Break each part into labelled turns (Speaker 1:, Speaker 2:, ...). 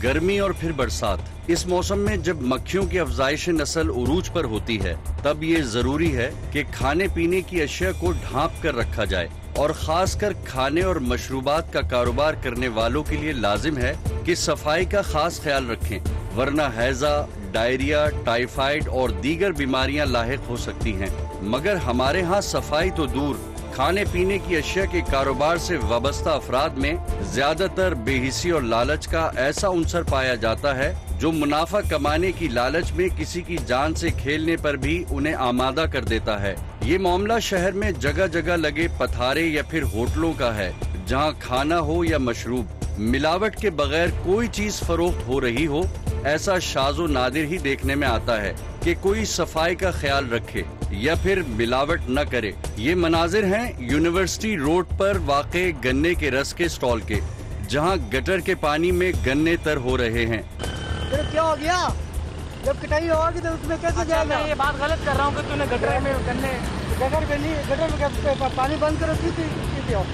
Speaker 1: गर्मी और फिर बरसात। इस मौसम में जब मक्खियों की अफजाइश नस्ल उरूज पर होती है, तब ये जरूरी है कि खाने पीने की अशिया को ढांप कर रखा जाए और खासकर खाने और मशरूबात का कारोबार करने वालों के लिए लाजिम है कि सफाई का खास ख्याल रखें, वरना हैजा, डायरिया, टाइफाइड और दीगर बीमारियां लाहिक हो सकती हैं। मगर हमारे यहाँ सफाई तो दूर, खाने पीने की अशिया के कारोबार से वाबस्ता अफराद में ज्यादातर बेहिसी और लालच का ऐसा अंसर पाया जाता है जो मुनाफा कमाने की लालच में किसी की जान से खेलने पर भी उन्हें आमादा कर देता है। ये मामला शहर में जगह जगह लगे पथारे या फिर होटलों का है, जहां खाना हो या मशरूब, मिलावट के बगैर कोई चीज फरोख्त हो रही हो, ऐसा शाज़ो नादिर ही देखने में आता है कि कोई सफाई का ख्याल रखे या फिर मिलावट न करे। ये मनाजिर हैं यूनिवर्सिटी रोड पर वाक़े गन्ने के रस के स्टॉल के, जहां गटर के पानी में गन्ने तर हो रहे हैं।
Speaker 2: क्या हो गया? जब कटाई होगी तो उसमें कैसे जाएगा?
Speaker 3: मैं ये बात गलत कर रहा हूँ कि तूने गटर में गन्ने
Speaker 2: गटर में पानी बंद करो, सीधी हो।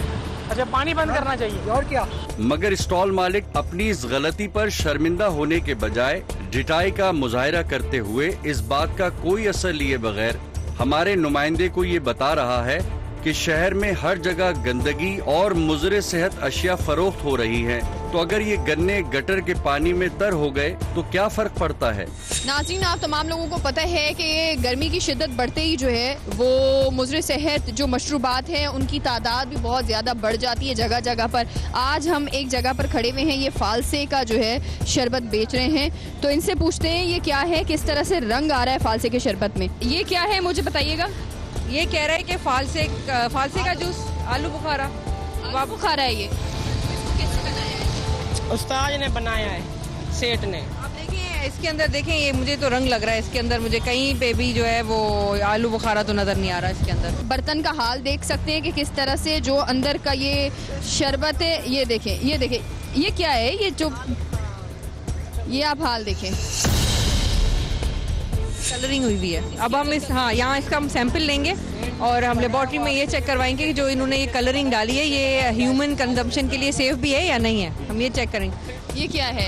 Speaker 3: अच्छा, पानी बंद करना चाहिए
Speaker 2: और क्या?
Speaker 1: मगर स्टॉल मालिक अपनी इस गलती पर शर्मिंदा होने के बजाय ढिठाई का मुजाहिरा करते हुए इस बात का कोई असर लिए बगैर हमारे नुमाइंदे को ये बता रहा है कि शहर में हर जगह गंदगी और मुज़रे सेहत अशिया फरोख्त हो रही हैं। तो अगर ये गन्ने गटर के पानी में तर हो गए तो क्या फर्क पड़ता है?
Speaker 4: नाज़रीन, आप तमाम लोगों को पता है कि गर्मी की शिद्दत बढ़ते ही जो है वो मुज़रे सेहत जो मशरूबात हैं उनकी तादाद भी बहुत ज़्यादा बढ़ जाती है जगह जगह पर। आज हम एक जगह पर खड़े हुए हैं, ये फालसे का जो है शरबत बेच रहे हैं, तो इनसे पूछते हैं ये क्या है, किस तरह से रंग आ रहा है फालसे के शरबत में। ये क्या है मुझे बताइएगा।
Speaker 5: ये कह रहा है कि फालसे का जूस, आलू बुखारा।
Speaker 4: आलू बुखारा है ये?
Speaker 5: उस्ताद ने बनाया है, सेठ ने। आप देखिए इसके अंदर, देखें ये मुझे तो रंग लग रहा है इसके अंदर, मुझे कहीं पे भी जो है वो आलू बुखारा तो नजर नहीं आ रहा इसके अंदर।
Speaker 4: बर्तन का हाल देख सकते हैं कि किस तरह से जो अंदर का ये शरबत है, ये देखें, ये देखें, ये क्या है, ये जो ये आप हाल देखें,
Speaker 5: कलरिंग हुई हुई है। अब हम यहाँ इसका हम सैंपल लेंगे और हम लेबॉर्ट्री में ये चेक करवाएंगे कि जो इन्होंने ये कलरिंग डाली है ये ह्यूमन कंजम्पशन के लिए सेफ भी है या नहीं है, हम ये चेक करेंगे।
Speaker 4: ये क्या है?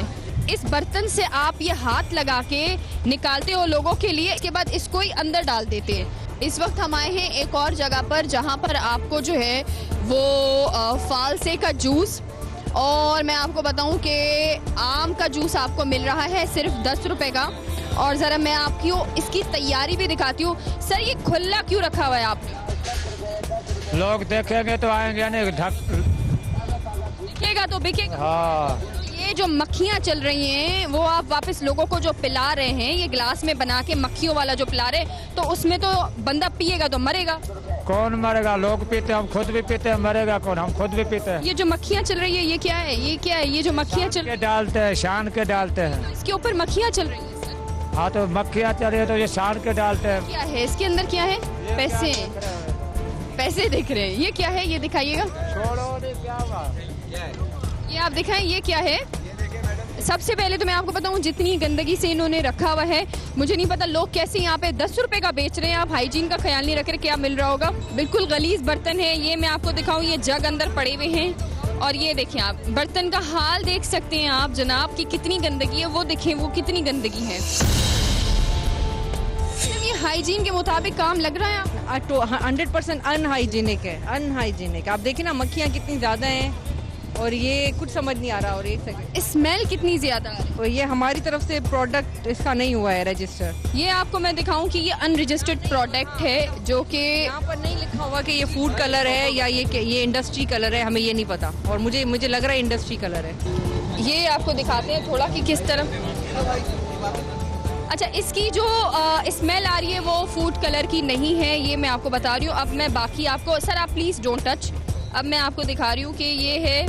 Speaker 4: इस बर्तन से आप ये हाथ लगा के निकालते हो लोगों के लिए, इसके बाद इसको ही अंदर डाल देते हैं। इस वक्त हम आए हैं एक और जगह पर जहाँ पर आपको जो है वो फालसे का जूस, और मैं आपको बताऊं कि आम का जूस आपको मिल रहा है सिर्फ 10 रुपए का। और ज़रा मैं आपकी इसकी तैयारी भी दिखाती हूँ। सर, ये खुला क्यों रखा हुआ है आपने?
Speaker 3: लोग देखेंगे तो आएंगे नहीं,
Speaker 4: बिकेगा तो बिकेगा।
Speaker 3: हाँ।
Speaker 4: ये जो मक्खियाँ चल रही हैं वो आप वापस लोगों को जो पिला रहे हैं, ये गिलास में बना के मक्खियों वाला जो पिला रहे, तो उसमें तो बंदा पिएगा तो मरेगा।
Speaker 3: कौन मरेगा? लोग पीते, हम खुद भी पीते हैं। मरेगा कौन? हम खुद भी पीते हैं।
Speaker 4: ये जो मक्खियाँ चल रही है ये क्या है? ये क्या है? ये जो मक्खियाँ चल
Speaker 3: डालते हैं, शान के डालते हैं।
Speaker 4: इसके ऊपर मक्खियाँ चल रही है।
Speaker 3: हाँ, तो मक्खियाँ चल रही है तो ये शान के डालते हैं।
Speaker 4: क्या है इसके अंदर? क्या है? पैसे, पैसे दिख रहे हैं। ये क्या है? ये दिखाइएगा। ये आप दिखाएं, ये क्या है? सबसे पहले तो मैं आपको बताऊं, जितनी गंदगी से इन्होंने रखा हुआ है, मुझे नहीं पता लोग कैसे यहाँ पे 10 रुपए का बेच रहे हैं। आप हाइजीन का ख्याल नहीं रख रहे, क्या मिल रहा होगा। बिल्कुल गलीज बर्तन है। ये मैं आपको दिखाऊं, ये जग अंदर पड़े हुए हैं, और ये देखें आप बर्तन का हाल देख सकते हैं आप जनाब की कितनी गंदगी है। वो देखें वो कितनी गंदगी है। ये हाइजीन के मुताबिक काम लग रहा है?
Speaker 5: 100% अनहाइजीनिक है, अनहाइजीनिक। आप देखें ना मक्खियाँ कितनी ज़्यादा हैं और ये कुछ समझ नहीं आ रहा। और एक सेकंड,
Speaker 4: स्मेल कितनी ज्यादा है।
Speaker 5: और ये हमारी तरफ से प्रोडक्ट इसका नहीं हुआ है रजिस्टर।
Speaker 4: ये आपको मैं दिखाऊं कि ये अनरजिस्टर्ड प्रोडक्ट है, जो कि
Speaker 5: यहाँ पर नहीं लिखा हुआ कि ये फूड कलर है या ये इंडस्ट्री कलर है, हमें ये नहीं पता। और मुझे लग रहा है इंडस्ट्री कलर है।
Speaker 4: ये आपको दिखाते हैं थोड़ा कि किस तरह। अच्छा, इसकी जो स्मेल आ रही है वो फूड कलर की नहीं है, ये मैं आपको बता रही हूँ। अब मैं बाकी आपको, सर आप प्लीज डोंट टच। अब मैं आपको दिखा रही हूँ कि ये है,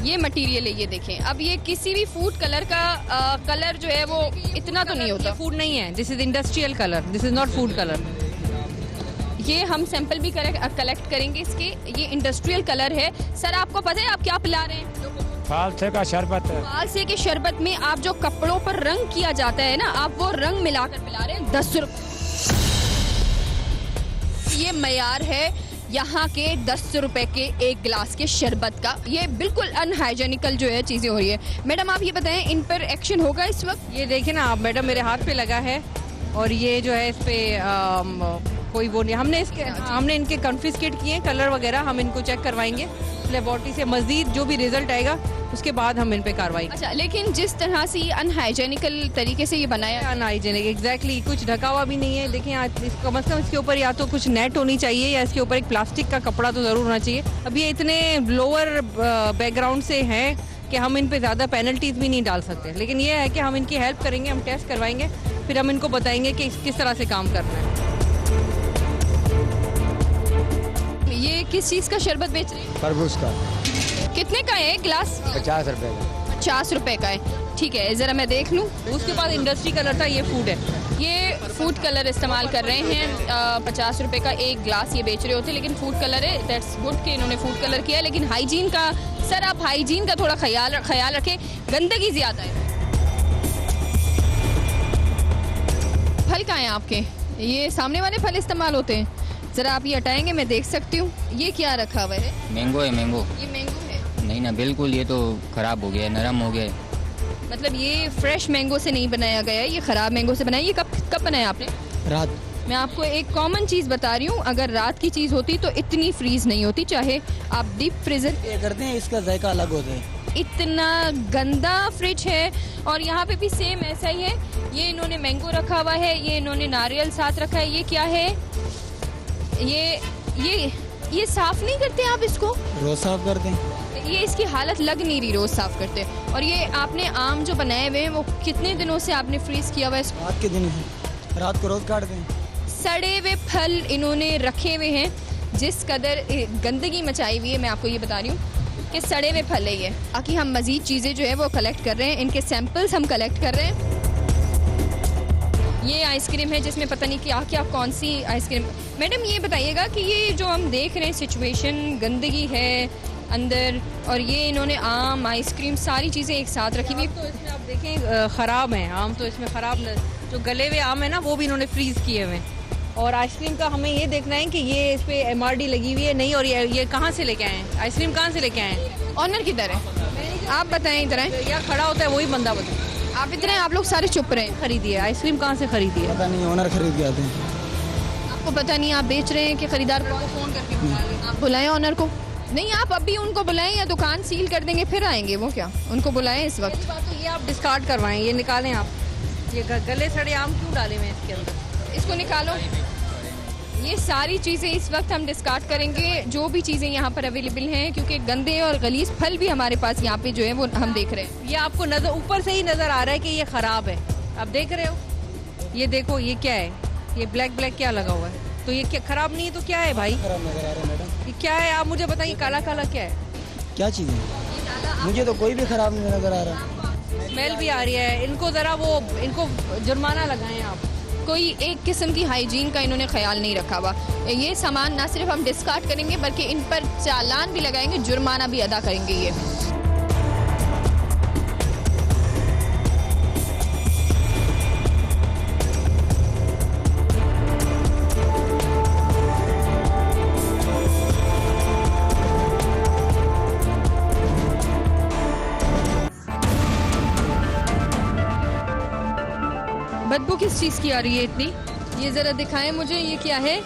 Speaker 4: ये मटेरियल है, ये देखें। अब ये किसी भी फूड कलर का कलर जो है वो इतना तो नहीं होता।
Speaker 5: फूड नहीं है, this is industrial colour, this is not food colour.
Speaker 4: ये हम सैंपल भी कलेक्ट करेंगे इसके। ये इंडस्ट्रियल कलर है। सर आपको पता है आप क्या पिला रहे हैं?
Speaker 3: फालसे का शरबत है।
Speaker 4: फालसे के शरबत में आप जो कपड़ों पर रंग किया जाता है ना, आप वो रंग मिलाकर पिला रहे हैं। 10 रुपए ये मयार है यहाँ के 10 रुपए के एक गिलास के शरबत का। ये बिल्कुल अनहाइजेनिकल जो है चीज़ें हो रही है। मैडम आप ये बताएं, इन पर एक्शन होगा इस वक्त?
Speaker 5: ये देखिए ना आप मैडम, मेरे हाथ पे लगा है और ये जो है इस पे कोई वो नहीं, हमने इनके कॉन्फिस्केट किए कलर वगैरह, हम इनको चेक करवाएंगे लेबोरेटरी से, मजीद जो भी रिजल्ट आएगा उसके बाद हम इन पे कार्रवाई।
Speaker 4: अच्छा, लेकिन जिस तरह से ये अनहाइजेनिकल तरीके से ये बनाया,
Speaker 5: अनहाइजेनिक एग्जैक्टली, कुछ ढका हुआ भी नहीं है। देखिए कम से कम इसके ऊपर या तो कुछ नेट होनी चाहिए या इसके ऊपर एक प्लास्टिक का कपड़ा तो ज़रूर होना चाहिए। अब ये इतने लोअर बैकग्राउंड से हैं कि हम इन पे ज़्यादा पेनल्टीज भी नहीं डाल सकते, लेकिन ये है कि हम इनकी हेल्प करेंगे, हम टेस्ट करवाएंगे, फिर हम इनको बताएंगे कि किस तरह से काम करना है।
Speaker 4: ये किस चीज़ का शरबत बेच रहे हैं?
Speaker 3: तरबूज का।
Speaker 4: कितने का है ग्लास?
Speaker 3: 50 रुपए का।
Speaker 4: 50 रुपए का है, ठीक है, ज़रा मैं देख लूँ।
Speaker 5: उसके बाद इंडस्ट्री कलर था, ये फूड है।
Speaker 4: ये फूड कलर इस्तेमाल कर रहे हैं। 50 रुपए का एक ग्लास ये बेच रहे होते, लेकिन फूड कलर है। दैट्स गुड कि इन्होंने फूड कलर किया है, लेकिन हाइजीन का, सर आप हाइजीन का थोड़ा ख्याल रखें, गंदगी ज़्यादा है। फल कहाँ हैं आपके? ये सामने वाले फल इस्तेमाल होते हैं? ज़रा आप ये हटाएंगे, मैं देख सकती हूँ। ये क्या रखा हुआ है?
Speaker 6: मैंगो है, मैंगो।
Speaker 4: ये मैंगो है?
Speaker 6: नहीं ना, बिल्कुल, ये तो ख़राब हो गया, नरम हो गया।
Speaker 4: मतलब ये फ्रेश मैंगो से नहीं बनाया गया है, ये ख़राब मैंगो से बनाया। ये कब बनाया आपने?
Speaker 3: रात।
Speaker 4: मैं आपको एक कॉमन चीज़ बता रही हूँ, अगर रात की चीज़ होती तो इतनी फ्रीज़ नहीं होती, चाहे आप डीप फ्रीजर
Speaker 2: ये करते हैं, इसका जायका अलग होता है।
Speaker 4: इतना गंदा फ्रिज है। और यहाँ पे भी सेम ऐसा ही है। ये इन्होंने मैंगो रखा हुआ है, ये इन्होंने नारियल साथ रखा है। ये क्या है? ये साफ नहीं करते आप इसको?
Speaker 2: रोज साफ करते हैं।
Speaker 4: ये इसकी हालत लग नहीं रही रोज साफ करते। और ये आपने आम जो बनाए हुए हैं वो कितने दिनों से आपने फ्रीज किया हुआ है इसको?
Speaker 2: रात के दिन है, रात को रोज काटते हैं।
Speaker 4: सड़े हुए फल इन्होंने रखे हुए हैं। जिस कदर गंदगी मचाई हुई है, मैं आपको ये बता रही हूँ कि सड़े हुए फल है ये। बाकी हम मजीद चीज़ें जो है वो कलेक्ट कर रहे हैं, इनके सैंपल्स हम कलेक्ट कर रहे हैं। ये आइसक्रीम है जिसमें पता नहीं क्या क्या, कौन सी आइसक्रीम। मैडम ये बताइएगा कि ये जो हम देख रहे हैं सिचुएशन, गंदगी है अंदर, और ये इन्होंने आम, आइसक्रीम, सारी चीज़ें एक साथ रखी हुई।
Speaker 5: तो इसमें आप देखें ख़राब हैं आम, तो इसमें ख़राब जो गले हुए आम है ना, वो भी इन्होंने फ्रीज़ किए हुए हैं। और आइसक्रीम का हमें ये देखना है कि ये इस पे MRD लगी हुई है नहीं, और ये कहाँ से लेके आए हैं, आइसक्रीम कहाँ से लेके आए हैं?
Speaker 4: ऑनर किधर है? आप बताएं, इधर है
Speaker 5: या खड़ा होता है वही बंदा बताए।
Speaker 4: आप इधर हैं, आप लोग सारे चुप रहे हैं।
Speaker 5: खरीदी है आइसक्रीम, कहाँ से खरीदी है?
Speaker 2: पता नहीं, ओनर खरीद के आते हैं।
Speaker 4: आपको पता नहीं, आप बेच रहे हैं कि खरीदार को फ़ोन करके बुला लें? आप बुलाएं ऑनर को। नहीं, आप अभी उनको बुलाएं या दुकान सील कर देंगे फिर आएंगे वो? क्या उनको बुलाएं इस वक्त?
Speaker 5: पहली बात तो ये आप डिस्कार्ड करवाएं, ये निकालें आप। ये गले सड़े आम क्यों डाले हुए हैं इसके अंदर?
Speaker 4: इसको निकालो। ये सारी चीज़ें इस वक्त हम डिस्कार्ड करेंगे, जो भी चीज़ें यहाँ पर अवेलेबल हैं, क्योंकि गंदे और गलीज फल भी हमारे पास यहाँ पे जो है वो हम देख रहे हैं।
Speaker 5: ये आपको नजर ऊपर से ही नजर आ रहा है कि ये खराब है, आप देख रहे हो। ये देखो, ये क्या है? ये ब्लैक क्या लगा हुआ है? तो ये क्या खराब नहीं है तो क्या है भाई?
Speaker 2: खराब नजर आ रहा है मैडम।
Speaker 5: ये क्या है आप मुझे बताइए, काला क्या है?
Speaker 2: क्या चीज़ है? मुझे तो कोई भी खराब नहीं नजर आ रहा।
Speaker 5: स्मेल भी आ रही है। इनको ज़रा इनको जुर्माना लगाएं आप।
Speaker 4: कोई एक किस्म की हाइजीन का इन्होंने ख्याल नहीं रखा हुआ। ये सामान ना सिर्फ हम डिस्कार्ड करेंगे बल्कि इन पर चालान भी लगाएंगे, जुर्माना भी अदा करेंगे। ये बदबू किस चीज़ की आ रही है इतनी? ये ज़रा दिखाएं मुझे, ये क्या है?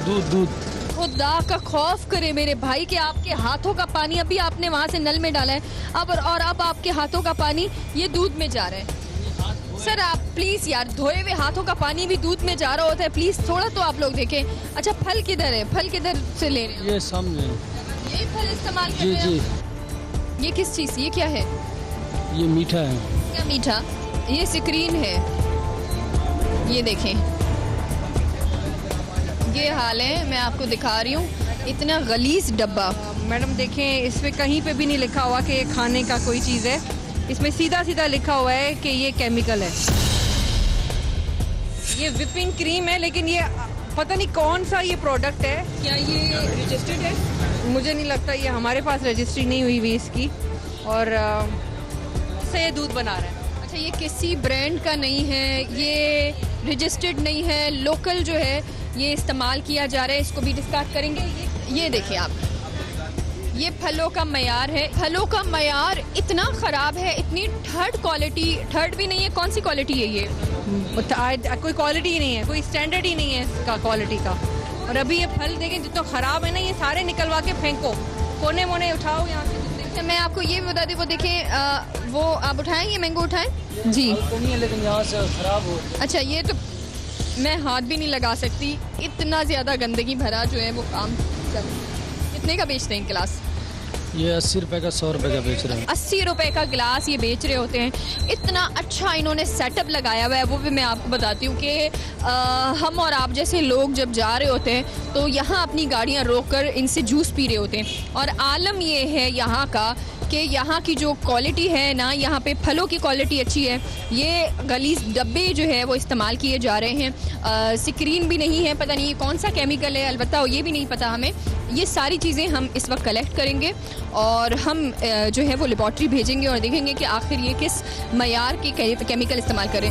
Speaker 2: दूध।
Speaker 4: खुदा का खौफ करे मेरे भाई कि आपके हाथों का पानी अभी आपने वहाँ से नल में डाला है, अब आपके हाथों का पानी ये दूध में जा रहा है। सर आप प्लीज़ यार, धोए हुए हाथों का पानी भी दूध में जा रहा होता है, प्लीज़ थोड़ा तो आप लोग देखें। अच्छा, फल किधर है? फल किधर से ले रहे हैं?
Speaker 2: ये सामने।
Speaker 4: ये फल इस्तेमाल कर रहे हैं? ये किस चीज़? ये क्या है?
Speaker 2: ये मीठा है।
Speaker 4: क्या मीठा? ये स्क्रीन है, ये देखें, ये हाल है। मैं आपको दिखा रही हूँ, इतना गलीज डब्बा।
Speaker 5: मैडम देखें, इसमें कहीं पे भी नहीं लिखा हुआ कि ये खाने का कोई चीज़ है। इसमें सीधा लिखा हुआ है कि ये केमिकल है। ये विपिंग क्रीम है, लेकिन ये पता नहीं कौन सा ये प्रोडक्ट है। क्या ये रजिस्टर्ड है? मुझे नहीं लगता, ये हमारे पास रजिस्ट्री नहीं हुई इसकी, और से ये दूध बना रहा है।
Speaker 4: ये किसी ब्रांड का नहीं है, ये रजिस्टर्ड नहीं है, लोकल जो है ये इस्तेमाल किया जा रहा है, इसको भी डिस्कार्ड करेंगे। ये देखिए आप, ये फलों का मयार है। फलों का मयार इतना ख़राब है, इतनी थर्ड क्वालिटी, थर्ड भी नहीं है, कौन सी क्वालिटी है ये?
Speaker 5: कोई क्वालिटी ही नहीं है, कोई स्टैंडर्ड ही नहीं है इसका क्वालिटी का। और अभी ये फल देखें जितना ख़राब है ना, ये सारे निकलवा के फेंको, कोने मोने उठाओ यहाँ से।
Speaker 4: मैं आपको ये भी बता दूं, वो देखें, वो आप उठाएं, ये मैंगो उठाएं जी।
Speaker 2: लेकिन यहाँ से खराब हो।
Speaker 4: अच्छा, ये तो मैं हाथ भी नहीं लगा सकती, इतना ज़्यादा गंदगी भरा जो है वो काम। कितने का बेचते हैं गिलास?
Speaker 2: ये 80 रुपए का, 100 रुपए का बेच रहे हैं।
Speaker 4: 80 रुपए का गिलास ये बेच रहे होते हैं। इतना अच्छा इन्होंने सेटअप लगाया हुआ है, वो भी मैं आपको बताती हूँ कि हम और आप जैसे लोग जब जा रहे होते हैं तो यहाँ अपनी गाड़ियाँ रोककर इनसे जूस पी रहे होते हैं। और आलम ये है यहाँ का कि यहाँ की जो क्वालिटी है ना, यहाँ पे फलों की क्वालिटी अच्छी है। ये गलीज डब्बे जो है वो इस्तेमाल किए जा रहे हैं, स्क्रीन भी नहीं है, पता नहीं ये कौन सा केमिकल है, अलबत्ता ये भी नहीं पता हमें। ये सारी चीज़ें हम इस वक्त कलेक्ट करेंगे और हम जो है वो लेबॉर्ट्री भेजेंगे और देखेंगे कि आखिर ये किस मयार के केमिकल इस्तेमाल करें।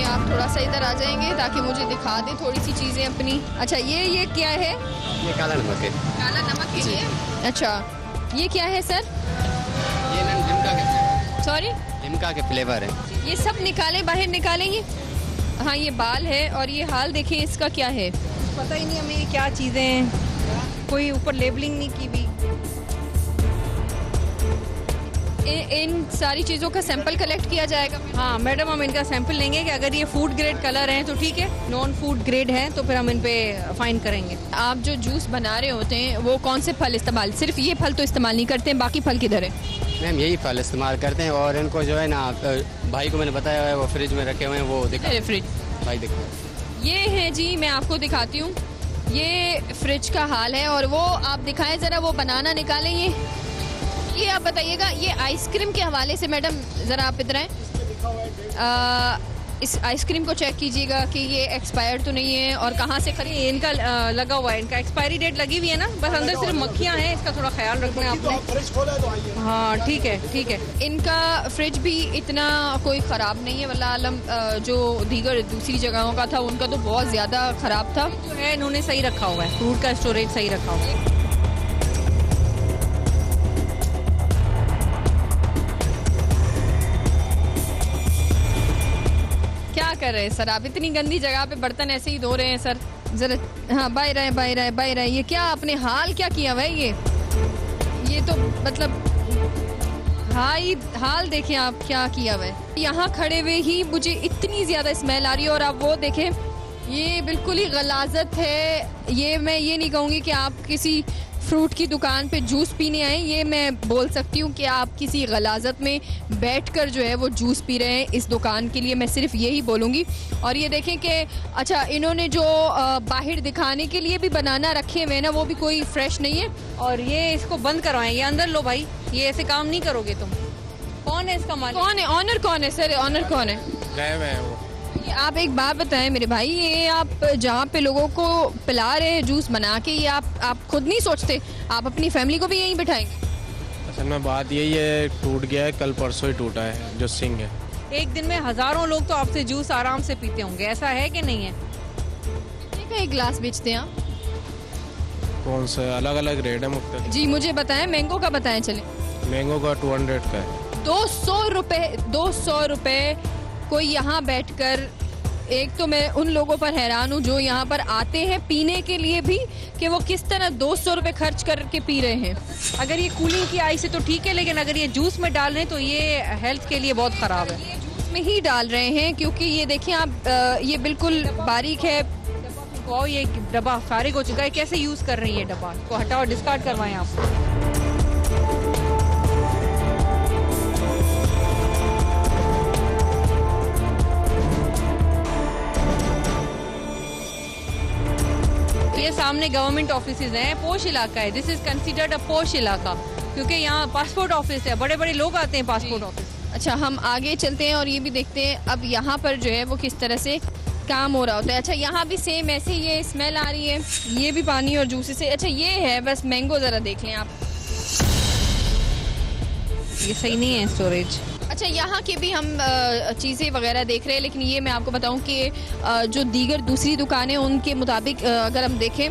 Speaker 4: आप थोड़ा सा इधर आ जाएंगे ताकि मुझे दिखा दें थोड़ी सी चीज़ें अपनी। अच्छा, ये क्या है?
Speaker 7: ये काला नमक है।
Speaker 4: काला नमक के लिए? अच्छा, ये क्या है सर?
Speaker 7: ये लिम्का के,
Speaker 4: सॉरी,
Speaker 7: लिम्का के फ्लेवर है।
Speaker 4: ये सब निकालें, बाहर निकालें ये। हाँ, ये बाल है और ये हाल देखें, इसका क्या है?
Speaker 5: पता ही नहीं हमें ये क्या चीज़ें हैं, कोई ऊपर लेबलिंग नहीं की भी।
Speaker 4: इन सारी चीज़ों का सैंपल कलेक्ट किया जाएगा?
Speaker 5: हाँ मैडम, हम इनका सैंपल लेंगे कि अगर ये फूड ग्रेड कलर हैं तो ठीक है, नॉन फूड ग्रेड हैं तो फिर हम इन पे फाइन करेंगे।
Speaker 4: आप जो जूस बना रहे होते हैं वो कौन से फल इस्तेमाल, सिर्फ ये फल तो इस्तेमाल नहीं करते हैं, बाकी फल किधर है?
Speaker 7: मैम यही फल इस्तेमाल करते हैं और इनको जो है ना, भाई को मैंने बताया है, वो फ्रिज में रखे हुए हैं, वो दिखा
Speaker 4: फ्रिज।
Speaker 7: भाई देखो,
Speaker 4: ये है जी, मैं आपको दिखाती हूँ, ये फ्रिज का हाल है। और वो आप दिखाएं ज़रा, वो बनाना निकालें। ये आप बताइएगा, ये आइसक्रीम के हवाले से मैडम ज़रा आप इधर आएं, इस आइसक्रीम को चेक कीजिएगा कि ये एक्सपायर्ड तो नहीं है और कहाँ से खरीद।
Speaker 5: इनका लगा हुआ है, इनका एक्सपायरी डेट लगी हुई है ना, बस अंदर सिर्फ मक्खियाँ हैं, इसका थोड़ा ख्याल रखना है आपने। हाँ ठीक है, ठीक है।
Speaker 4: इनका फ्रिज भी इतना कोई ख़राब नहीं है, वल्लाह आलम जो दीगर दूसरी जगहों का था उनका तो बहुत ज़्यादा ख़राब था।
Speaker 5: जो है इन्होंने सही रखा हुआ है, फ्रूट का स्टोरेज सही रखा हुआ है।
Speaker 4: क्या कर रहे हैं सर आप, इतनी गंदी जगह पे बर्तन ऐसे ही धो रहे हैं सर? जरा हाँ, बाहर आए, बाहर आए, बाहर आए। ये क्या आपने हाल क्या किया हुआ है? ये तो मतलब हाल देखें आप क्या किया हुआ है। यहाँ खड़े हुए ही मुझे इतनी ज़्यादा स्मेल आ रही है और आप वो देखें, ये बिल्कुल ही गलाजत है। ये मैं ये नहीं कहूँगी कि आप किसी फ्रूट की दुकान पे जूस पीने आए, ये मैं बोल सकती हूँ कि आप किसी गलाजत में बैठकर जो है वो जूस पी रहे हैं इस दुकान के लिए, मैं सिर्फ यही बोलूँगी। और ये देखें कि अच्छा, इन्होंने जो बाहर दिखाने के लिए भी बनाना रखे हुए हैं ना, वो भी कोई फ्रेश नहीं है।
Speaker 5: और ये इसको बंद करवाएं, ये अंदर लो भाई, ये ऐसे काम नहीं करोगे तुम। कौन है इसका मालिक?
Speaker 4: कौन है ऑनर? कौन है सर, ऑनर कौन है?
Speaker 7: गायब है वो।
Speaker 4: आप एक बात बताएं मेरे भाई, ये आप जहाँ पे लोगों को पिला रहे हैं जूस बना के, ये आप खुद नहीं सोचते आप अपनी फैमिली को भी यहीं बिठाएंगे?
Speaker 8: असल में बात यही है, टूट गया है, कल परसों ही टूटा है जो सिंह है।
Speaker 5: एक दिन में हजारों लोग तो आपसे जूस आराम से पीते होंगे, ऐसा है कि नहीं है?
Speaker 4: कितने का एक गिलास बेचते हैं आप?
Speaker 8: कौन सा अलग अलग रेट है मुख्तलिफ?
Speaker 4: जी मुझे बताएं, मैंगो का बताएं चले।
Speaker 8: मैंगो का 200 का है।
Speaker 4: 200 रुपये, 200 रुपये। कोई यहाँ बैठकर, एक तो मैं उन लोगों पर हैरान हूँ जो यहाँ पर आते हैं पीने के लिए भी, कि वो किस तरह 200 रुपये खर्च करके पी रहे हैं।
Speaker 5: अगर ये कूलिंग की आई से तो ठीक है, लेकिन अगर ये जूस में डाल रहे हैं तो ये हेल्थ के लिए बहुत ख़राब है।
Speaker 4: ये जूस में ही डाल रहे हैं क्योंकि ये देखिए आप, ये बिल्कुल बारीक है।
Speaker 5: और ये डब्बा फारिग हो चुका है, कैसे यूज़ कर रही है डब्बा? इसको हटाओ, डिस्कार्ड करवाएं आप। ये सामने गवर्नमेंट ऑफिसेज हैं, पोश इलाका है, दिस इज कंसिडर्ड अ पोश इलाका, क्योंकि यहाँ पासपोर्ट ऑफिस है, बड़े बड़े लोग आते हैं पासपोर्ट ऑफिस।
Speaker 4: अच्छा, हम आगे चलते हैं और ये भी देखते हैं अब यहाँ पर जो है वो किस तरह से काम हो रहा होता है। अच्छा, यहाँ भी सेम ऐसे ये स्मेल आ रही है, ये भी पानी और जूस से। अच्छा, ये है बस मैंगो, ज़रा देख लें आप,
Speaker 5: ये सही नहीं है स्टोरेज।
Speaker 4: अच्छा, यहाँ की भी हम चीज़ें वगैरह देख रहे हैं, लेकिन ये मैं आपको बताऊं कि जो दीगर दूसरी दुकानें उनके मुताबिक अगर हम देखें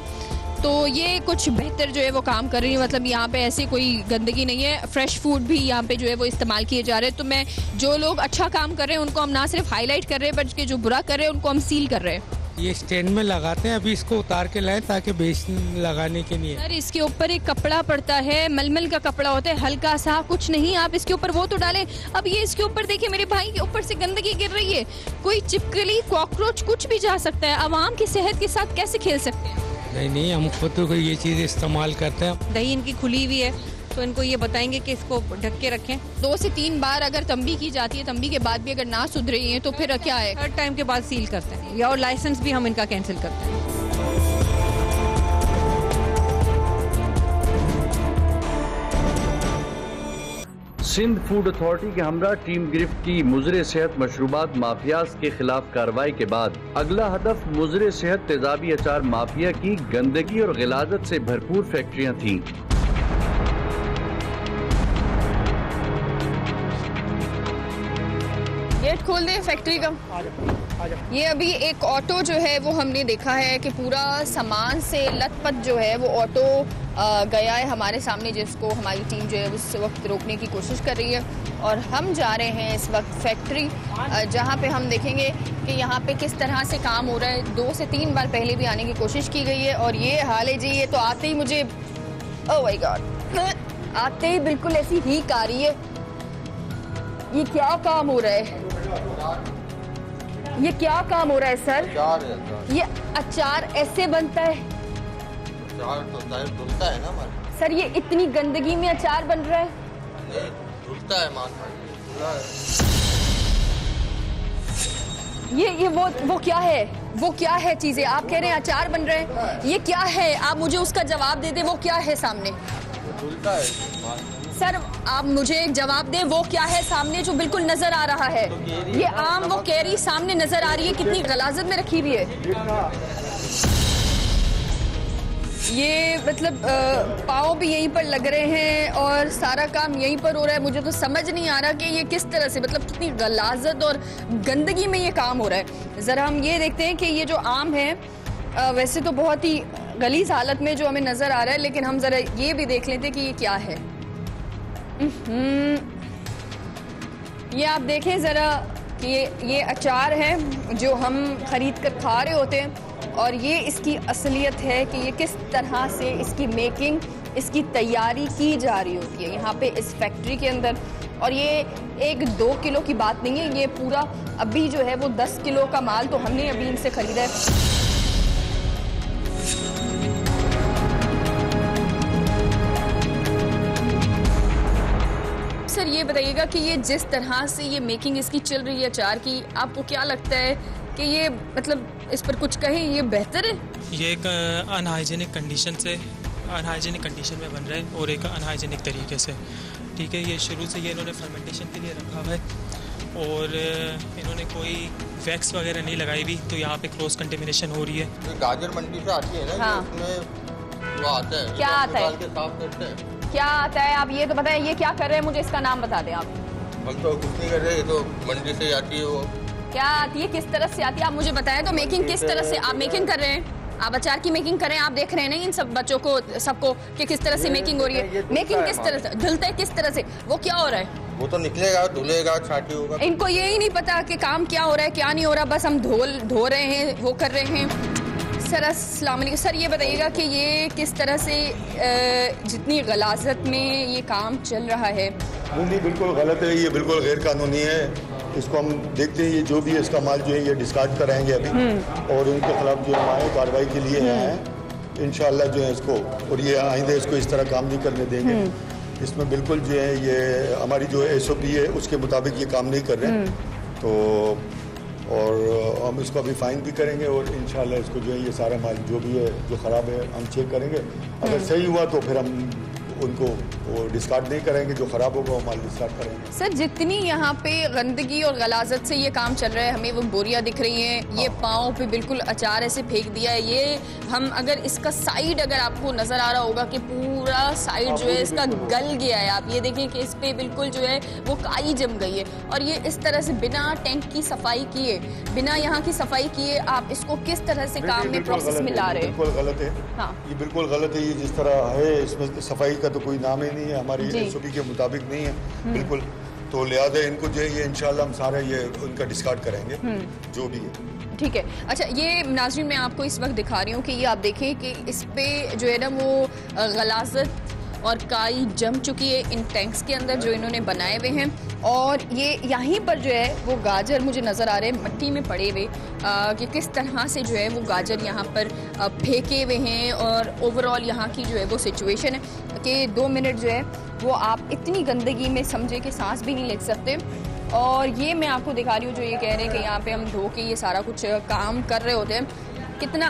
Speaker 4: तो ये कुछ बेहतर जो है वो काम कर रही है। मतलब यहाँ पे ऐसी कोई गंदगी नहीं है, फ्रेश फूड भी यहाँ पे जो है वो इस्तेमाल किए जा रहे हैं। तो मैं जो लोग अच्छा काम कर रहे हैं उनको हम ना सिर्फ हाईलाइट कर रहे हैं, बल्कि जो बुरा कर रहे हैं उनको हम सील कर रहे हैं।
Speaker 3: ये स्टैंड में लगाते हैं, अभी इसको उतार के लाए ताकि बेच लगाने के लिए।
Speaker 4: सर, इसके ऊपर एक कपड़ा पड़ता है, मलमल का कपड़ा होता है, हल्का सा, कुछ नहीं, आप इसके ऊपर वो तो डालें। अब ये इसके ऊपर देखिए, मेरे भाई के ऊपर से गंदगी गिर रही है, कोई चिपकली कॉकरोच कुछ भी जा सकता है। आवाम की सेहत के साथ कैसे खेल सकते हैं?
Speaker 3: नहीं, हम खुद तो ये चीज़ इस्तेमाल करते हैं।
Speaker 5: दही इनकी खुली हुई है, तो इनको ये बताएंगे कि इसको ढक के रखें।
Speaker 4: 2 से 3 बार अगर तंबी की जाती है, तंबी के बाद भी अगर ना सुधर रही है तो फिर क्या है?
Speaker 5: थर्ड टाइम के बाद सील करते हैं, या और लाइसेंस भी हम इनका कैंसिल करते हैं।
Speaker 1: सिंध फूड अथॉरिटी के हमरा टीम गिरफ्त की मुजरे सेहत मशरूबात माफियाज के खिलाफ कार्रवाई के बाद अगला हदफ मुजरे सेहत तेजाबी अचार माफिया की गंदगी और गिलाजत से भरपूर फैक्ट्रियां थीं।
Speaker 4: गेट खोल दे फैक्ट्री का। ये अभी एक ऑटो जो है वो हमने देखा है कि पूरा सामान से लथपथ जो है वो ऑटो गया है हमारे सामने, जिसको हमारी टीम जो है उस वक्त रोकने की कोशिश कर रही है। और हम जा रहे हैं इस वक्त फैक्ट्री, जहाँ पे हम देखेंगे कि यहाँ पे किस तरह से काम हो रहा है। 2 से 3 बार पहले भी आने की कोशिश की गई है और ये हाल है जी। ये तो आते ही मुझे ओह माय गॉड, आते ही बिल्कुल ऐसी हीक आ रही है। ये क्या काम हो रहा है? ये क्या काम हो रहा है सर? ये अचार ऐसे बनता है?
Speaker 9: अचार तो धुलता है ना माल।
Speaker 4: सर, ये इतनी गंदगी में अचार बन रहा है?
Speaker 9: नहीं, धुलता है माल।
Speaker 4: ये वो क्या है? वो क्या है चीजें? आप कह रहे हैं अचार बन रहे हैं, ये क्या है? आप मुझे उसका जवाब दे दे, वो क्या है सामने?
Speaker 9: धुलता है माल।
Speaker 4: सर, आप मुझे एक जवाब दें, वो क्या है सामने जो बिल्कुल नजर आ रहा है? ये आम वो कैरी सामने नजर आ रही है, कितनी गलाजत में रखी हुई है। ये मतलब पाँव भी यहीं पर लग रहे हैं और सारा काम यहीं पर हो रहा है। मुझे तो समझ नहीं आ रहा कि ये किस तरह से, मतलब कितनी गलाजत और गंदगी में ये काम हो रहा है। ज़रा हम ये देखते हैं कि ये जो आम है वैसे तो बहुत ही गलीज हालत में जो हमें नज़र आ रहा है, लेकिन हम ज़रा ये भी देख लेते हैं कि ये क्या है। ये आप देखें ज़रा कि ये अचार है जो हम ख़रीद कर खा रहे होते हैं, और ये इसकी असलियत है कि ये किस तरह से इसकी मेकिंग, इसकी तैयारी की जा रही होती है यहाँ पे इस फैक्ट्री के अंदर। और ये 1-2 किलो की बात नहीं है, ये पूरा अभी जो है वो 10 किलो का माल तो हमने अभी इनसे ख़रीदा है। सर, ये बताइएगा कि ये जिस तरह से ये मेकिंग इसकी चल रही है अचार की, आपको क्या लगता है कि ये मतलब इस पर कुछ कहें, ये बेहतर है?
Speaker 10: ये एक अनहाइजीनिक कंडीशन में बन रहा है और एक अनहाइजीनिक तरीके से, ठीक है। ये शुरू से ये इन्होंने फर्मेंटेशन के लिए रखा हुआ है और इन्होंने कोई वैक्स वगैरह नहीं लगाई हुई, तो यहाँ पे क्रॉस कंटेमिनेशन हो रही है।
Speaker 9: गाजर मंडी से आती है ना,
Speaker 4: हाँ।
Speaker 9: उसमें वो आता है,
Speaker 4: क्या आता है?
Speaker 9: साफ करते हैं।
Speaker 4: क्या आता है? आप ये तो बताएं, ये क्या कर रहे हैं, मुझे इसका नाम बता दें आप।
Speaker 9: हम तो कुछ नहीं कर रहे, ये तो मंडी से आती है। वो
Speaker 4: क्या आती है, किस तरह से आती है, आप मुझे बताएं तो। मेकिंग किस तरह से आप मेकिंग कर रहे हैं? आप अचार की मेकिंग कर रहे हैं, आप देख रहे हैं ना इन सब बच्चों को, सबको, कि किस तरह से मेकिंग हो रही है। मेकिंग किस तरह से धुलता है, किस तरह से, वो क्या हो रहा है?
Speaker 9: वो तो निकलेगा, धुलेगा, छाटी होगा।
Speaker 4: इनको यही नहीं पता कि काम क्या हो रहा है, क्या नहीं हो रहा, बस हम धो रहे हैं, वो कर रहे हैं। सर, अस्सलाम वालेकुम। सर, ये बताइएगा कि ये किस तरह से जितनी गलाजत में ये काम चल रहा है?
Speaker 11: नहीं, बिल्कुल गलत है, ये बिल्कुल गैर कानूनी है। इसको हम देखते हैं, ये जो भी है इसका माल जो है ये डिस्कार्ड कराएंगे अभी, और उनके खिलाफ जो हमारे कार्रवाई के लिए हैं इंशाअल्लाह जो है इसको, और ये आइंदा इसको इस तरह काम नहीं करने देंगे। इसमें बिल्कुल जो है ये हमारी जो SOP है उसके मुताबिक ये काम नहीं कर रहे हैं, तो और हम इसको अभी फाइन भी करेंगे और इंशाल्लाह इसको जो है ये सारा माल जो भी है जो ख़राब है हम चेक करेंगे। अगर सही हुआ तो फिर हम उनको वो डिस्कार्ड नहीं करेंगे, जो ख़राब होगा वो माल डिस्कार्ड करेंगे।
Speaker 4: सर जितनी यहाँ पे गंदगी और गलाजत से ये काम चल रहा है, हमें वो बोरियां दिख रही हैं, ये पाँव पे बिल्कुल अचार ऐसे फेंक दिया है, ये हम अगर इसका साइड अगर आपको नज़र आ रहा होगा कि पूरा साइड जो है इसका गल गया है, आप ये देखें कि इस पे बिल्कुल जो है वो काई जम गई है, और ये इस तरह से बिना टैंक की सफाई किए, बिना यहाँ की सफाई किए आप इसको किस तरह से काम में प्रोसेस में ला रहे हैं?
Speaker 11: बिल्कुल गलत है।
Speaker 4: हाँ।
Speaker 11: ये बिल्कुल गलत है, ये जिस तरह है इसमें सफाई का तो कोई नाम ही नहीं है, हमारी SOP के मुताबिक नहीं है बिल्कुल। तो लिहाजा इनको जो है ये इंशाल्लाह हम सारा ये उनका डिस्कार्ड करेंगे जो भी है।
Speaker 4: ठीक है। अच्छा, ये नाज़रीन मैं आपको इस वक्त दिखा रही हूँ कि ये आप देखें कि इस पे जो है ना वो गलाजत और काई जम चुकी है इन टैंक्स के अंदर जो इन्होंने बनाए हुए हैं, और ये यहीं पर जो है वो गाजर मुझे नज़र आ रहे हैं मट्टी में पड़े हुए कि किस तरह से जो है वो गाजर यहाँ पर फेंके हुए हैं, और ओवरऑल यहाँ की जो है वो सिचुएशन है कि 2 मिनट जो है वो आप इतनी गंदगी में समझे कि सांस भी नहीं ले सकते। और ये मैं आपको दिखा रही हूँ जो ये कह रहे हैं कि यहाँ पे हम धो के ये सारा कुछ काम कर रहे होते हैं, कितना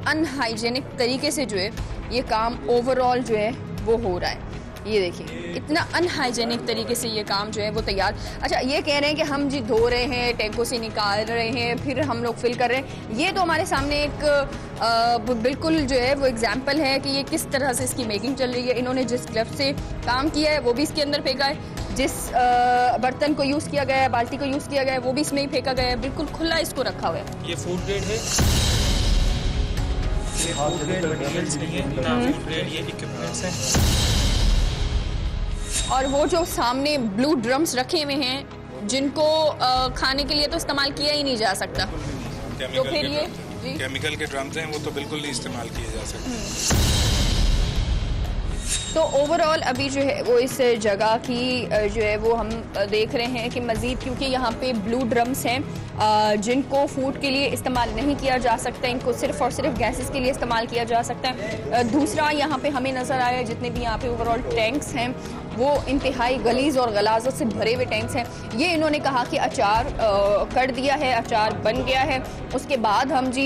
Speaker 4: अनहाइजेनिक तरीके से जो है ये काम ओवरऑल जो है वो हो रहा है। ये देखिए इतना अनहाइजेनिक तरीके से ये काम जो है वो तैयार। अच्छा, ये कह रहे हैं कि हम जी धो रहे हैं, टैंकों से निकाल रहे हैं, फिर हम लोग फिल कर रहे हैं। ये तो हमारे सामने एक बिल्कुल जो है वो एग्जाम्पल है कि ये किस तरह से इसकी मेकिंग चल रही है। इन्होंने जिस ग्लव से काम किया है वो भी इसके अंदर फेंका है, जिस बर्तन को यूज़ किया गया है, बाल्टी को यूज़ किया गया है, वो भी इसमें ही फेंका गया है, बिल्कुल खुला इसको रखा हुआ है।
Speaker 10: ये फूड ग्रेड है, ये फूड ग्रेड मटेरियल्स नहीं है, ना फूड ग्रेड ये इक्विपमेंट्स हैं।
Speaker 4: और वो जो सामने ब्लू ड्रम्स रखे हुए हैं जिनको खाने के लिए तो इस्तेमाल किया ही नहीं जा सकता, तो फिर ये
Speaker 12: केमिकल के ड्रम्स हैं वो तो बिल्कुल नहीं इस्तेमाल किए जा सकते।
Speaker 4: तो ओवरऑल अभी जो है वो इस जगह की जो है वो हम देख रहे हैं कि मज़ीद क्योंकि यहाँ पे ब्लू ड्रम्स हैं जिनको फूड के लिए इस्तेमाल नहीं किया जा सकता, इनको सिर्फ और सिर्फ गैसेस के लिए इस्तेमाल किया जा सकता है। दूसरा यहाँ पे हमें नज़र आया जितने भी यहाँ पे ओवरऑल टैंक्स हैं वो इंतहाई गलीज और गलाजत से भरे हुए टैंक्स हैं। ये इन्होंने कहा कि अचार कर दिया है, अचार बन गया है, उसके बाद हम जी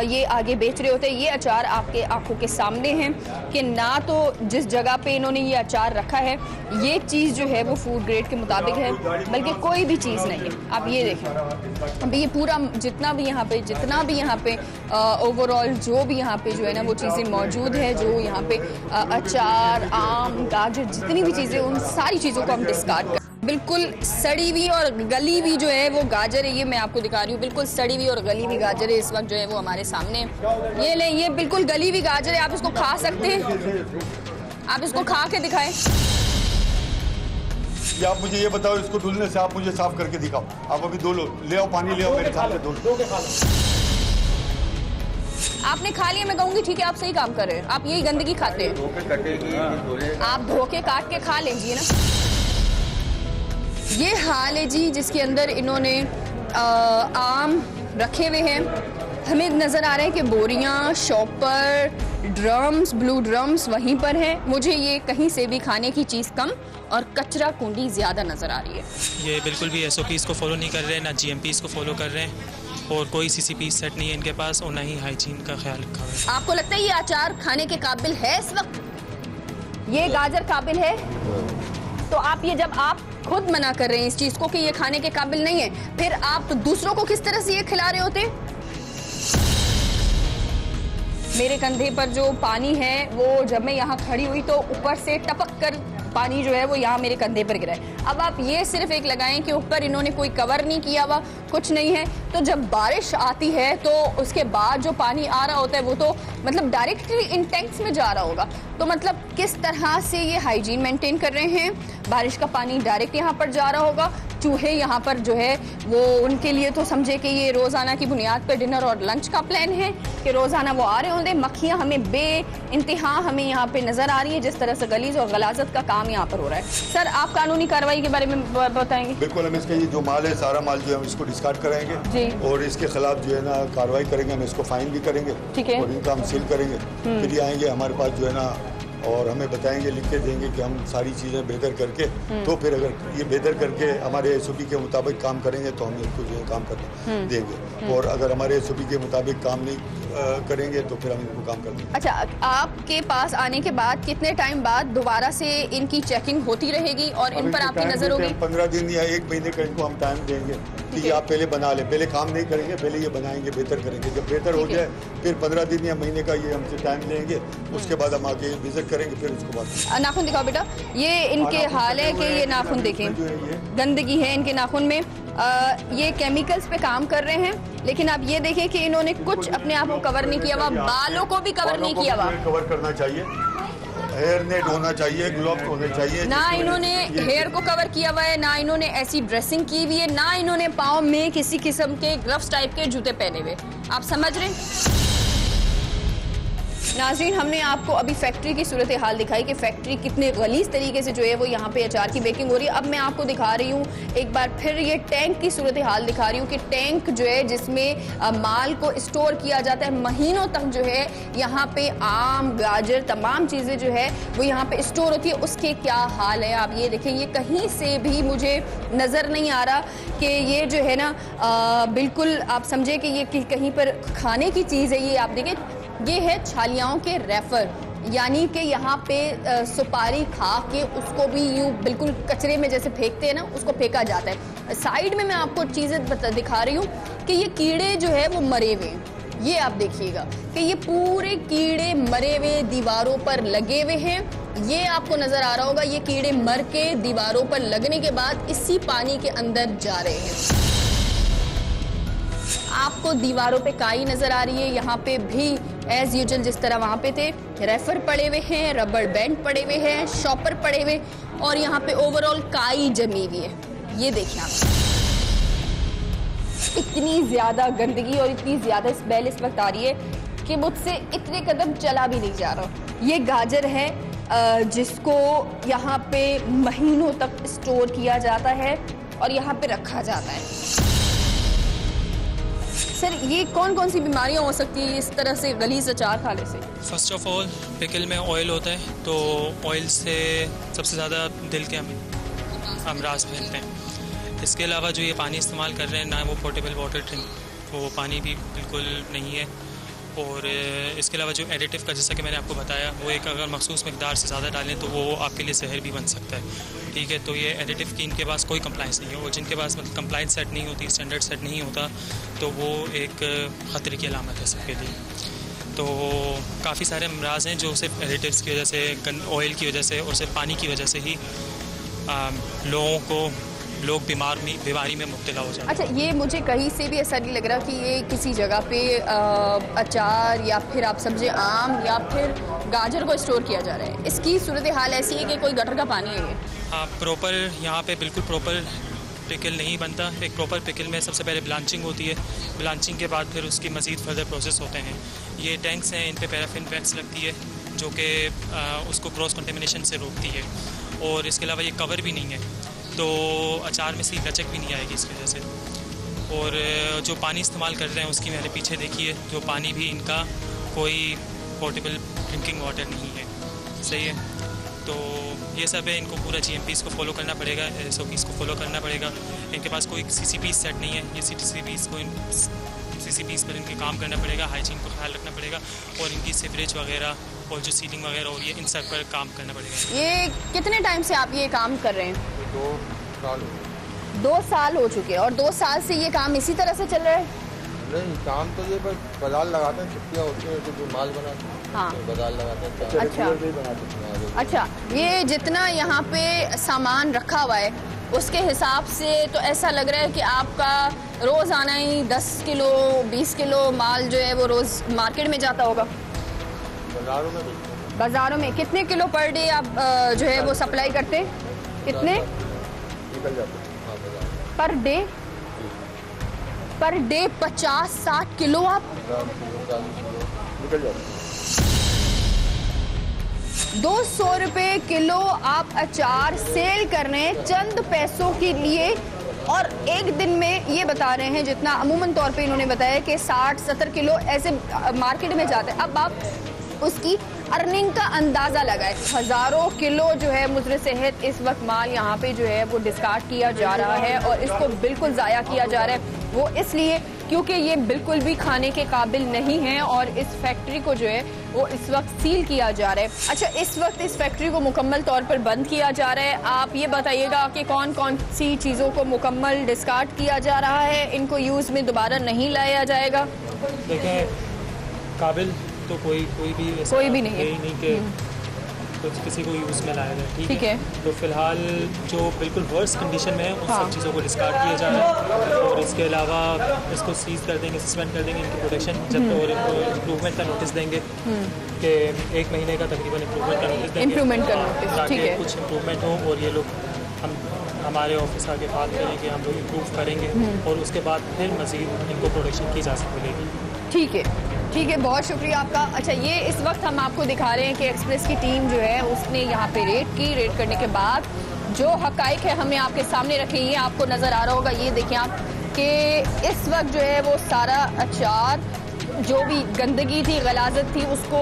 Speaker 4: ये आगे बेच रहे होते हैं। ये अचार आपके आंखों के सामने हैं कि ना तो जिस जगह पे इन्होंने ये अचार रखा है ये चीज़ जो है वो फूड ग्रेड के मुताबिक है, बल्कि कोई भी चीज़ नहीं है। आप ये देखें, अभी ये पूरा जितना भी यहाँ पे ओवरऑल जो भी यहाँ पे जो है ना वो चीज़ें मौजूद है, जो यहाँ पे अचार, आम, गाजर, जितनी भी चीज़ें, उन सारी चीज़ों को हम डिस्कार्ड कर। बिल्कुल सड़ी हुई और गली हुई जो है वो गाजर है, ये मैं आपको दिखा रही हूँ, बिल्कुल सड़ी हुई और गली हुई गाजर है इस वक्त जो है वो हमारे सामने। ये ले, ये बिल्कुल गली हुई गाजर है, आप इसको खा सकते हैं, आप इसको खा के दिखाएं।
Speaker 11: ये आप मुझे ये बताओ, इसको धुलने से आप मुझे साफ करके दिखाओ। आप अभी धो लो, ले आओ पानी, ले आओ मेरे सामने धो लो।
Speaker 4: आपने खा लिया, मैं कहूँगी ठीक है आप सही काम कर रहे हैं, आप यही गंदगी खाते हैं, आप धो के काट के खा लीजिए ना। ये हाल है जी जिसके अंदर इन्होंने आम रखे हुए हैं। हमें नज़र आ रहा है कि बोरियां, शॉपर, ड्रम्स, ब्लू ड्रम्स वहीं पर हैं। मुझे ये कहीं से भी खाने की चीज़ कम और कचरा कुंडी ज़्यादा नज़र आ रही है।
Speaker 10: ये बिल्कुल भी SOPs को फॉलो नहीं कर रहे हैं, ना GMPs को फॉलो कर रहे हैं, और कोई CCP सेट नहीं है इनके पास, और ना ही हाइजीन का ख्याल रखा हुआ है।
Speaker 4: आपको लगता है ये अचार खाने के काबिल है इस वक्त? ये गाजर काबिल है? तो आप ये जब आप खुद मना कर रहे हैं इस चीज़ को कि ये खाने के काबिल नहीं है, फिर आप दूसरों को किस तरह से ये खिला रहे होते? मेरे कंधे पर जो पानी है वो जब मैं यहाँ खड़ी हुई तो ऊपर से टपक कर पानी जो है वो यहाँ मेरे कंधे पर गिरा है। अब आप ये सिर्फ एक लगाएं कि ऊपर इन्होंने कोई कवर नहीं किया हुआ, कुछ नहीं है, तो जब बारिश आती है तो उसके बाद जो पानी आ रहा होता है वो तो मतलब डायरेक्टली इन टैंक्स में जा रहा होगा। तो मतलब किस तरह से ये हाइजीन मेंटेन कर रहे हैं, बारिश का पानी डायरेक्ट यहाँ पर जा रहा होगा, चूहे यहाँ पर जो है वो उनके लिए तो समझे कि ये रोज़ाना की बुनियाद पर डिनर और लंच का प्लान है कि रोज़ाना वो आ रहे होंगे। मक्खियाँ हमें बे इंतहा हमें यहाँ पे नज़र आ रही है जिस तरह से गलीज और गलाजत का काम यहाँ पर हो रहा है। सर आप कानूनी कार्रवाई के बारे में बताएंगे?
Speaker 11: बिल्कुल, हम इसका ये जो माल है सारा माल जो है हम इसको डिस्कार्ड कराएंगे जी, और इसके खिलाफ जो है ना कार्रवाई करेंगे, हम इसको फाइन भी करेंगे, ठीक है, और इनका हम सील करेंगे। फिर ये आएंगे हमारे पास जो है ना और हमें बताएंगे, लिख के देंगे कि हम सारी चीज़ें बेहतर करके, तो फिर अगर ये बेहतर करके हमारे SOP के मुताबिक काम करेंगे तो हम इनको जो है काम करने देंगे, और अगर हमारे SOP के मुताबिक काम नहीं करेंगे तो फिर हम इनको काम कर देंगे।
Speaker 4: अच्छा, आपके पास आने के बाद कितने टाइम बाद दोबारा से इनकी चेकिंग होती रहेगी और इन पर आपकी नजर होगी?
Speaker 11: 15 दिन या 1 महीने का इनको हम टाइम देंगे कि ये आप पहले बना ले, पहले काम नहीं करेंगे, पहले ये बनाएंगे, बेहतर करेंगे, जब बेहतर हो जाए फिर 15 दिन या महीने का ये हमसे टाइम लेंगे, उसके बाद हम आके विजिट करेंगे, फिर उसके बाद।
Speaker 4: नाखून दिखाओ बेटा, ये इनके हाल है कि ये नाखून देखें, गंदगी है इनके नाखून में, ये केमिकल्स पे काम कर रहे हैं, लेकिन आप ये देखें कि इन्होंने कुछ अपने आप को कवर नहीं किया हुआ, बालों को भी कवर नहीं किया हुआ।
Speaker 11: कवर करना चाहिए, हेयर नेट होना चाहिए, ग्लव्स होने चाहिए।
Speaker 4: ना इन्होंने हेयर को कवर किया हुआ है, ना इन्होंने ऐसी ड्रेसिंग की हुई है, ना इन्होंने पाँव में किसी किस्म के ग्लव्स टाइप के जूते पहने हुए। आप समझ रहे हैं? नाज़रीन, हमने आपको अभी फैक्ट्री की सूरत हाल दिखाई कि फैक्ट्री कितने गलीज तरीके से जो है वो यहाँ पे अचार की बेकिंग हो रही है। अब मैं आपको दिखा रही हूँ एक बार फिर ये टैंक की सूरत हाल दिखा रही हूँ कि टैंक जो है जिसमें माल को स्टोर किया जाता है महीनों तक, जो है यहाँ पे आम, गाजर, तमाम चीज़ें जो है वो यहाँ पे स्टोर होती है, उसके क्या हाल है आप ये देखें। ये कहीं से भी मुझे नज़र नहीं आ रहा कि ये जो है ना बिल्कुल आप समझे कि ये कहीं पर खाने की चीज़ है। ये आप देखें, ये है छालियाओं के रेफर, यानी कि यहाँ पे सुपारी खा के उसको भी यूँ बिल्कुल कचरे में जैसे फेंकते हैं ना, उसको फेंका जाता है। साइड में मैं आपको चीज़ें दिखा रही हूँ कि ये कीड़े जो है वो मरे हुए हैं। ये आप देखिएगा कि ये पूरे कीड़े मरे हुए दीवारों पर लगे हुए हैं। ये आपको नज़र आ रहा होगा, ये कीड़े मर के दीवारों पर लगने के बाद इसी पानी के अंदर जा रहे हैं। आपको दीवारों पे काई नजर आ रही है, यहाँ पे भी एज यूजुअल जिस तरह वहाँ पे थे, रेफर पड़े हुए हैं, रबर बैंड पड़े हुए हैं, शॉपर पड़े हुए, और यहाँ पे ओवरऑल काई जमी हुई है। ये देखिए आप, इतनी ज़्यादा गंदगी और इतनी ज़्यादा स्मेल इस वक्त आ रही है कि मुझसे इतने कदम चला भी नहीं जा रहा। ये गाजर है जिसको यहाँ पे महीनों तक स्टोर किया जाता है और यहाँ पे रखा जाता है। सर, ये कौन कौन सी बीमारियां हो सकती है इस तरह से गलीज अचार खाने से?
Speaker 10: फर्स्ट ऑफ ऑल, पिकल में ऑयल होता है, तो ऑयल से सबसे ज़्यादा दिल के अमराज फैलते हैं। इसके अलावा जो ये पानी इस्तेमाल कर रहे हैं ना, वो पोर्टेबल वाटर ड्रिंक, वो पानी भी बिल्कुल नहीं है। और इसके अलावा जो एडिटिव का, जैसा कि मैंने आपको बताया, वो एक अगर मखसूस मकदार से ज़्यादा डालें तो वो आपके लिए जहर भी बन सकता है। ठीक है, तो ये एडिटिव की इनके पास कोई कंप्लाइंस नहीं है, और जिनके पास मतलब कंप्लाइंस सेट नहीं होती, स्टैंडर्ड सेट नहीं होता, तो वो एक ख़तरे की अलामत है सबके लिए। तो काफ़ी सारे अमराज हैं जो सिर्फ एडिटिव्स की वजह से, ऑयल की वजह से और सिर्फ पानी की वजह से ही लोग बीमारी में मुब्तला हो जाते हैं।
Speaker 4: अच्छा, ये मुझे कहीं से भी ऐसा नहीं लग रहा कि ये किसी जगह पे अचार या फिर आप समझे आम या फिर गाजर को स्टोर किया जा रहा है। इसकी सूरत हाल ऐसी है कि कोई गटर का पानी है ये।
Speaker 10: हाँ, प्रॉपर यहाँ पे बिल्कुल प्रॉपर पिकल नहीं बनता। एक प्रॉपर पिकल में सबसे पहले ब्लांचिंग होती है, ब्लांचिंग के बाद फिर उसकी मज़ीद फर्दर प्रोसेस होते हैं। ये टैंक्स हैं, इन पे पैराफिन वैक्स लगती है जो कि उसको क्रॉस कंटेमिनेशन से रोकती है, और इसके अलावा ये कवर भी नहीं है, तो अचार में सी लचक भी नहीं आएगी इस वजह से। और जो पानी इस्तेमाल कर रहे हैं उसकी मैंने पीछे देखी है, जो पानी भी इनका कोई पोर्टेबल ड्रिंकिंग वाटर नहीं है। सही है, तो ये सब है, इनको पूरा GMPs को फॉलो करना पड़ेगा, SOPs को फॉलो करना पड़ेगा। इनके पास कोई CCPs सेट नहीं है, ये CCPs पर इनके काम करना पड़ेगा, हाइजीन को ख्याल रखना पड़ेगा, और इनकी सीवरेज वगैरह और जो सीलिंग वगैरह हो रही है, इन सब पर काम करना पड़ेगा।
Speaker 4: ये कितने टाइम से आप ये काम कर रहे हैं?
Speaker 9: 2 साल।
Speaker 4: 2 साल हो चुके हैं, और 2 साल से ये काम इसी तरह से चल रहा है?
Speaker 9: नहीं, काम तो ये बस बाजार लगाते हैं, छुट्टियाँ होती हैं तो जो माल बनाते हैं,
Speaker 4: हाँ,
Speaker 9: तो बाजार लगाते हैं।
Speaker 4: अच्छा, ये जितना यहाँ पे सामान रखा हुआ है उसके हिसाब से तो ऐसा लग रहा है कि आपका रोज़ आना ही 10 किलो 20 किलो माल जो है वो रोज़ मार्केट में जाता होगा।
Speaker 9: बाजारों में
Speaker 4: बाज़ारों में कितने किलो पर डे आप जो है वो सप्लाई करते हैं? कितने
Speaker 9: निकल जाते हैं
Speaker 4: per day? Per day 50-60 kilo आप
Speaker 9: निकल जाते हैं।
Speaker 4: 200 रुपये किलो आप अचार सेल कर रहे हैं चंद पैसों के लिए, और एक दिन में ये बता रहे हैं जितना अमूमन तौर पे इन्होंने बताया कि 60-70 किलो ऐसे मार्केट में जाते हैं। अब आप उसकी अर्निंग का अंदाजा लगाए। हजारों किलो जो है मुजरे सेहत इस वक्त माल यहाँ पे जो है वो डिस्कार्ड किया जा रहा है और इसको बिल्कुल ज़ाया किया जा रहा है। वो इसलिए क्योंकि ये बिल्कुल भी खाने के काबिल नहीं है और इस फैक्ट्री को जो है वो इस वक्त सील किया जा रहा है। अच्छा, इस वक्त इस फैक्ट्री को मुकम्मल तौर पर बंद किया जा रहा है। आप ये बताइएगा कि कौन कौन सी चीज़ों को मुकम्मल डिस्कार्ड किया जा रहा है, इनको यूज़ में दोबारा नहीं लाया जाएगा?
Speaker 10: देखें, काबिल तो कोई भी नहीं है कुछ किसी को यूज़ में लाया जाए। ठीक है, तो फिलहाल जो बिल्कुल वर्स्ट कंडीशन में है उन सब चीज़ों को डिस्कार्ड किया जा रहा है और इसके अलावा इसको सीज कर देंगे, सस्पेंड कर देंगे इनकी प्रोडक्शन जब और इनको इम्प्रूवमेंट का नोटिस देंगे कि 1 महीने का तकरीबन इम्प्रूवमेंट का नोटिस देंगे ताकि कुछ इम्प्रूवमेंट हो और ये लोग हमारे ऑफिस आके बात करेंगे, हम लोग इम्प्रूव करेंगे और उसके बाद फिर मज़ीद इनको प्रोडक्शन की इजाज़त मिलेगी।
Speaker 4: ठीक है, बहुत शुक्रिया आपका। अच्छा, ये इस वक्त हम आपको दिखा रहे हैं कि एक्सप्रेस की टीम जो है उसने यहाँ पे रेड करने के बाद जो हकाइक है हमें आपके सामने रखे। ये आपको नज़र आ रहा होगा, ये देखें आप कि इस वक्त जो है वो सारा अचार जो भी गंदगी थी, गलाजत थी, उसको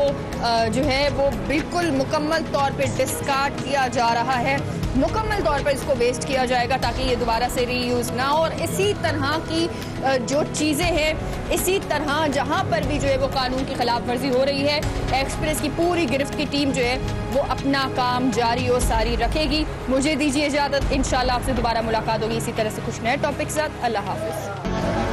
Speaker 4: जो है वो बिल्कुल मुकम्मल तौर पे डिस्कार्ड किया जा रहा है। मुकम्मल तौर पर इसको वेस्ट किया जाएगा ताकि ये दोबारा से रीयूज़ ना हो। और इसी तरह की जो चीज़ें हैं, इसी तरह जहाँ पर भी जो है वो कानून की खिलाफ वर्जी हो रही है, एक्सप्रेस की पूरी गिरफ्त की टीम जो है वो अपना काम जारी और सारी रखेगी। मुझे दीजिए इजाज़त, इंशाल्लाह आपसे दोबारा मुलाकात होगी इसी तरह से कुछ नए टॉपिक के साथ। अल्लाह हाफ़िज़।